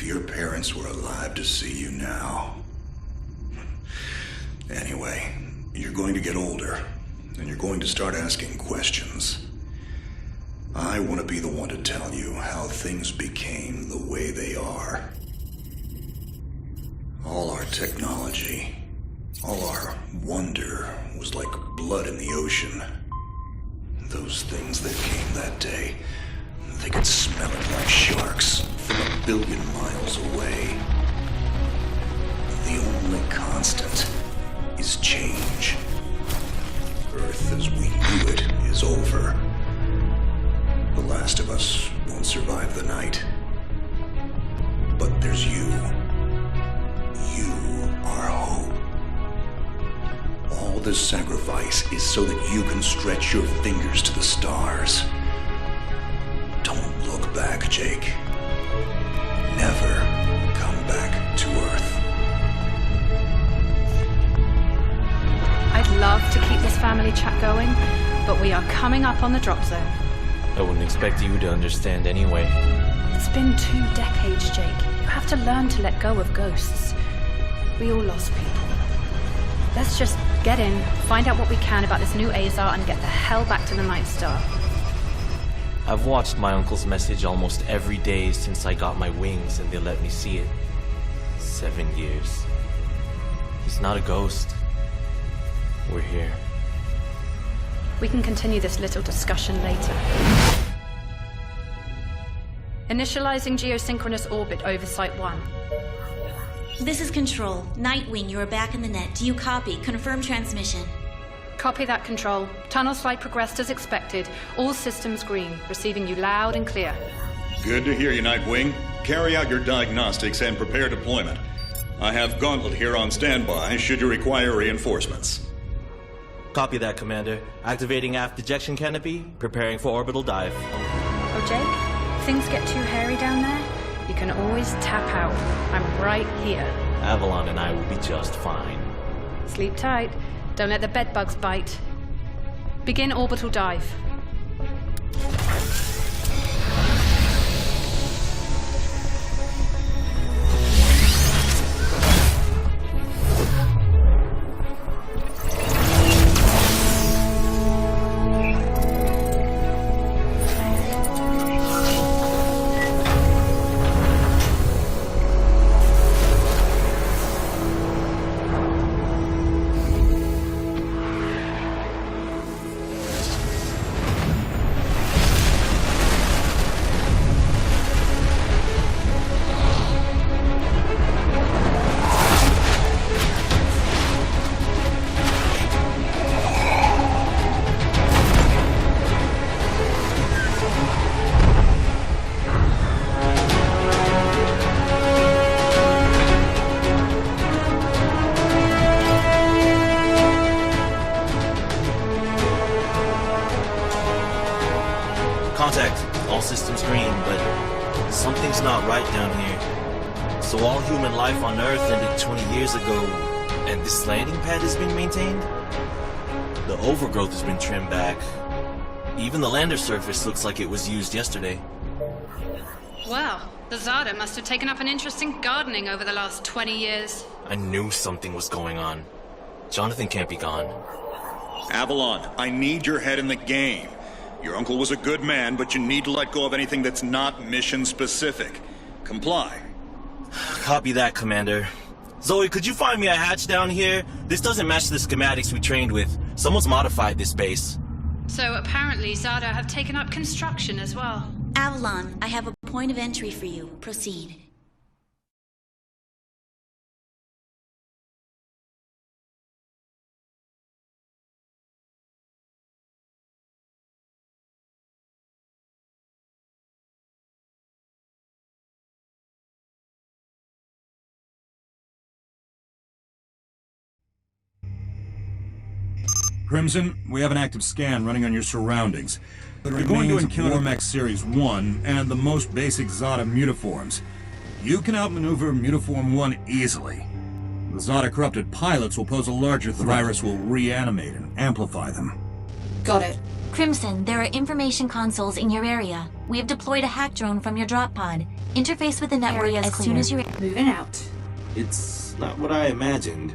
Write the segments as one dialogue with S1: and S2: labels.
S1: your parents were alive to see you now. Anyway, you're going to get older, and you're going to start asking questions. I want to be the one to tell you how things became the way they are. All our technology, all our wonder was like blood in the ocean. Those things that came that day, they could smell it like sharks from 1 billion miles away. The only constant is change. Earth as we knew it is over. The last of us won't survive the night. But there's you. You are hope. All this sacrifice is so that you can stretch your fingers to the stars. Don't look back, Jake. Never come back to Earth.
S2: I'd love to keep this family chat going, but we are coming up on the drop zone.
S3: I wouldn't expect you to understand anyway.
S2: It's been 2 decades, Jake. You have to learn to let go of ghosts. We all lost people. Let's just get in, find out what we can about this new Azar, and get the hell back to the Night Star.
S3: I've watched my uncle's message almost every day since I got my wings and they let me see it. 7 years. He's not a ghost. We're here.
S2: We can continue this little discussion later. Initializing geosynchronous orbit over Site 1.
S4: This is Control. Nightwing, you are back in the net. Do you copy? Confirm transmission.
S2: Copy that, Control. Tunnel slide progressed as expected. All systems green. Receiving you loud and clear.
S5: Good to hear you, Nightwing. Carry out your diagnostics and prepare deployment. I have Gauntlet here on standby should you require reinforcements.
S3: Copy that, Commander. Activating aft ejection canopy, preparing for orbital dive.
S2: Oh, Jake? If things get too hairy down there, you can always tap out. I'm right here.
S3: Avalon and I will be just fine.
S2: Sleep tight. Don't let the bedbugs bite. Begin orbital dive.
S3: Contact. All systems green, but something's not right down here. So all human life on Earth ended 20 years ago, and this landing pad has been maintained? The overgrowth has been trimmed back. Even the lander surface looks like it was used yesterday.
S2: Well, the Zada must have taken up an interest in gardening over the last 20 years.
S3: I knew something was going on. Jonathan can't be gone.
S5: Avalon, I need your head in the game. Your uncle was a good man, but you need to let go of anything that's not mission-specific. Comply.
S3: Copy that, Commander. Zoe, could you find me a hatch down here? This doesn't match the schematics we trained with. Someone's modified this base.
S2: So apparently Zada have taken up construction as well.
S4: Avalon, I have a point of entry for you. Proceed.
S6: Crimson, we have an active scan running on your surroundings. You're going to encounter Warmech Series 1 and the most basic Zada mutiforms. You can outmaneuver Mutiform 1 easily. The Zada corrupted pilots will pose a larger threat. The virus will reanimate and amplify them.
S7: Got it.
S8: Crimson, there are information consoles in your area. We have deployed a hack drone from your drop pod.
S4: Interface with the network as soon as you're...
S2: Moving out.
S3: It's not what I imagined.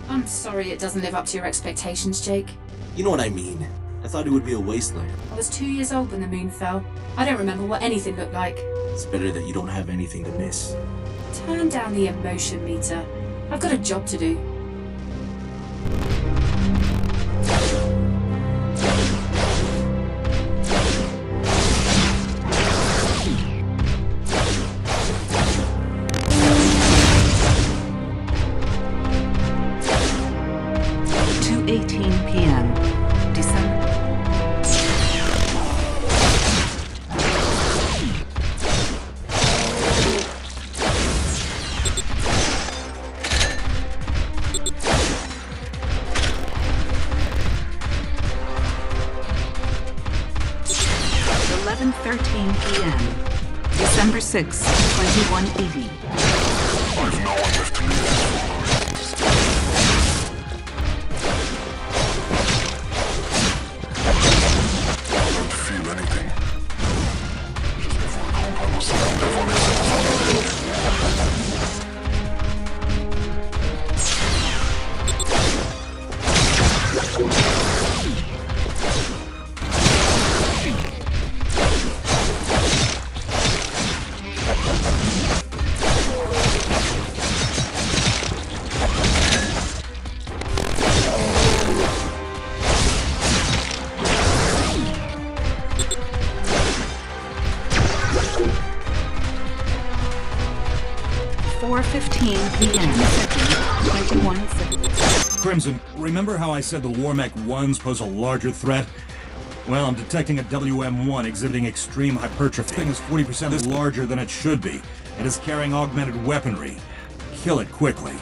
S2: I'm sorry it doesn't live up to your expectations, Jake.
S3: You know what I mean. I thought it would be a wasteland.
S2: I was 2 years old when the moon fell. I don't remember what anything looked like.
S3: It's better that you don't have anything to miss.
S2: Turn down the emotion meter. I've got a job to do.
S7: p.m. December. p.m. December 6, 2180.
S1: I've no one left to leave.
S6: Crimson, remember how I said the Warmech 1s pose a larger threat? Well, I'm detecting a WM1 exhibiting extreme hypertrophy. This thing is 40% larger than it should be. It is carrying augmented weaponry. Kill it quickly.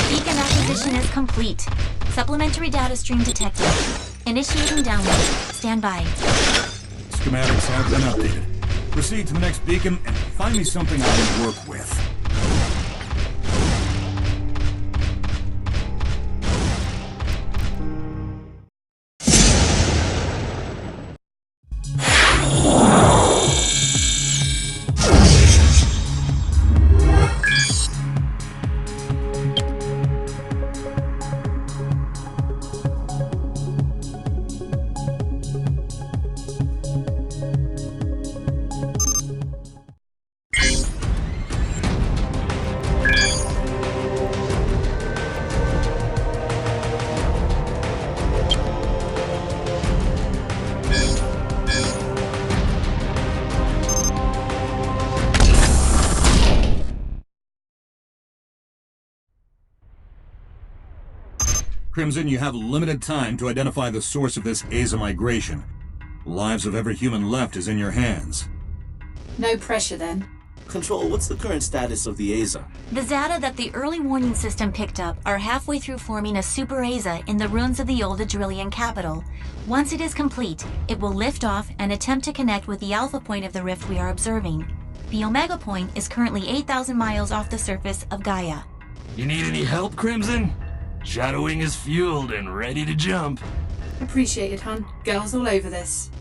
S4: Beacon acquisition is complete. Supplementary data stream detected. Initiating download. Stand by.
S6: Schematics have been updated. Proceed to the next beacon and find me something I can work with. Crimson, you have limited time to identify the source of this Aza migration. The lives of every human left is in your hands.
S2: No pressure then.
S3: Control, what's the current status of the Aza?
S4: The Zata that the early warning system picked up are halfway through forming a super Aza in the ruins of the old Adrillian capital. Once it is complete, it will lift off and attempt to connect with the alpha point of the rift we are observing. The Omega point is currently 8,000 miles off the surface of Gaia.
S8: You need any help, Crimson? Shadowing is fueled and ready to jump.
S2: Appreciate it, hon. Girls all over this.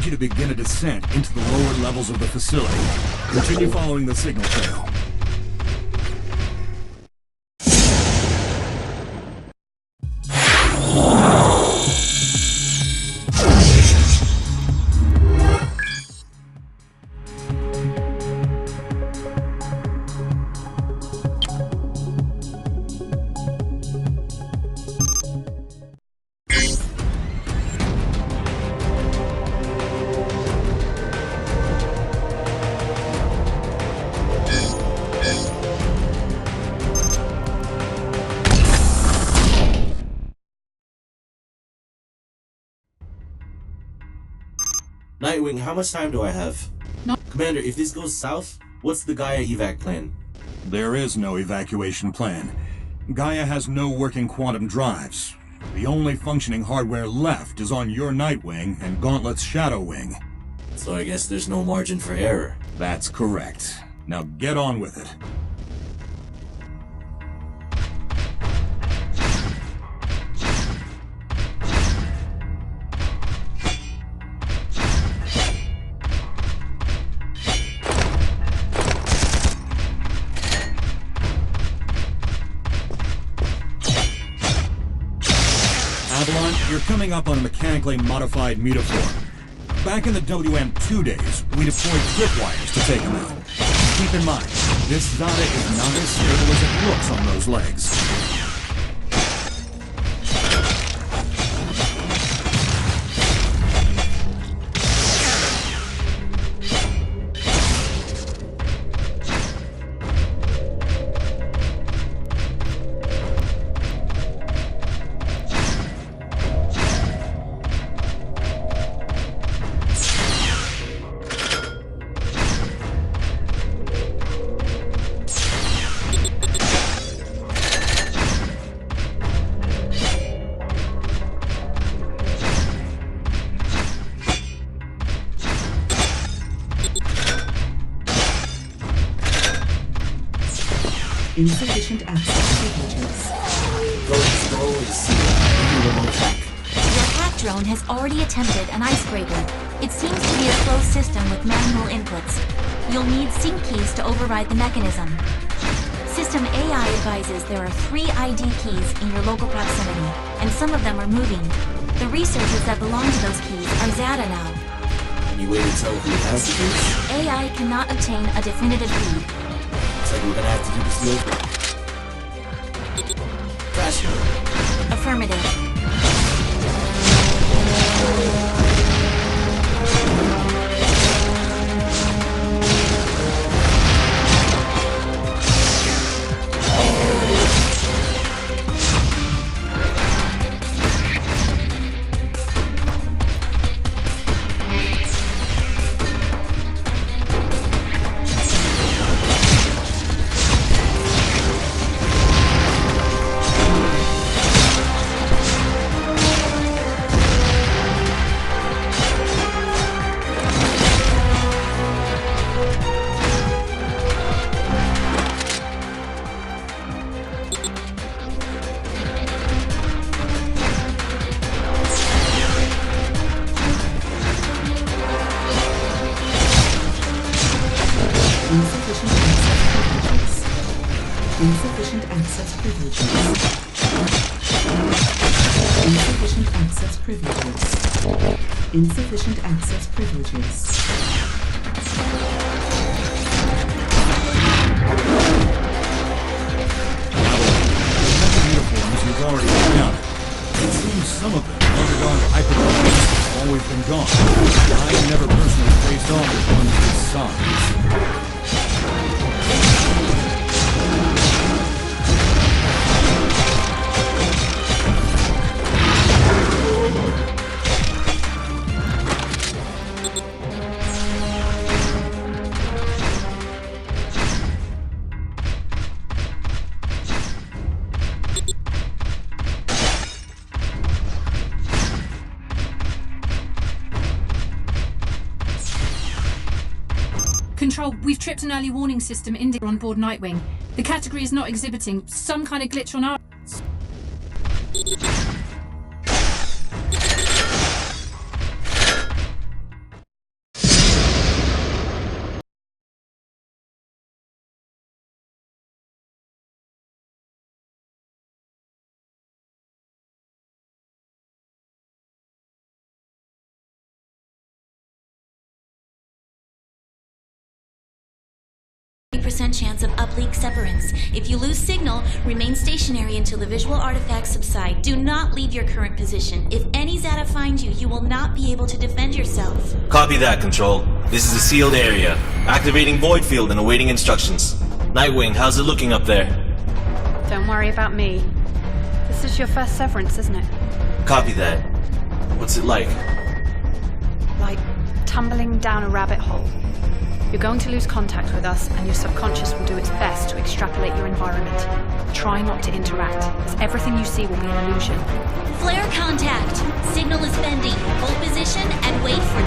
S6: you to begin a descent into the lower levels of the facility. Continue following the signal trail.
S3: Nightwing, how much time do I have?
S2: No.
S3: Commander, if this goes south, what's the Gaia evac plan?
S6: There is no evacuation plan. Gaia has no working quantum drives. The only functioning hardware left is on your Nightwing and Gauntlet's Shadow Wing.
S3: So I guess there's no margin for error.
S6: That's correct. Now get on with it. You're coming up on a mechanically modified mutaform. Back in the WM2 days, we deployed tripwires to take him out. Keep in mind, this Zada is not as stable as it looks on those legs.
S7: Insufficient access privileges.
S4: Your hack drone has already attempted an icebreaker. It seems to be a closed system with manual inputs. You'll need sync keys to override the mechanism. System AI advises there are 3 ID keys in your local proximity, and some of them are moving. The researchers that belong to those keys are Zada now.
S3: Any way to tell who has the keys?
S4: AI cannot obtain a definitive lead.
S3: Looks like we're gonna have to do this deal. Crash.
S4: Affirmative.
S7: Insufficient access privileges. Insufficient access privileges. Insufficient access privileges.
S6: Uniforms you've already encountered. It seems some of them have undergone hypercognition have always been gone. I've never personally faced off with one of this size.
S2: Control, we've tripped an early warning system indicator on board Nightwing. The category is not exhibiting some kind of glitch on our...
S4: 50% chance of uplink separance. If you lose signal, remain stationary until the visual artifacts subside. Do not leave your current position. If any Zeta find you, you will not be able to defend yourself.
S3: Copy that, Control. This is a sealed area. Activating void field and awaiting instructions. Nightwing, how's it looking up there?
S2: Don't worry about me. This is your first severance, isn't it?
S3: Copy that. What's it like?
S2: Like tumbling down a rabbit hole. You're going to lose contact with us, and your subconscious will do its best to extrapolate your environment. Try not to interact, as everything you see will be an illusion.
S4: Flare contact! Signal is bending. Hold position and wait for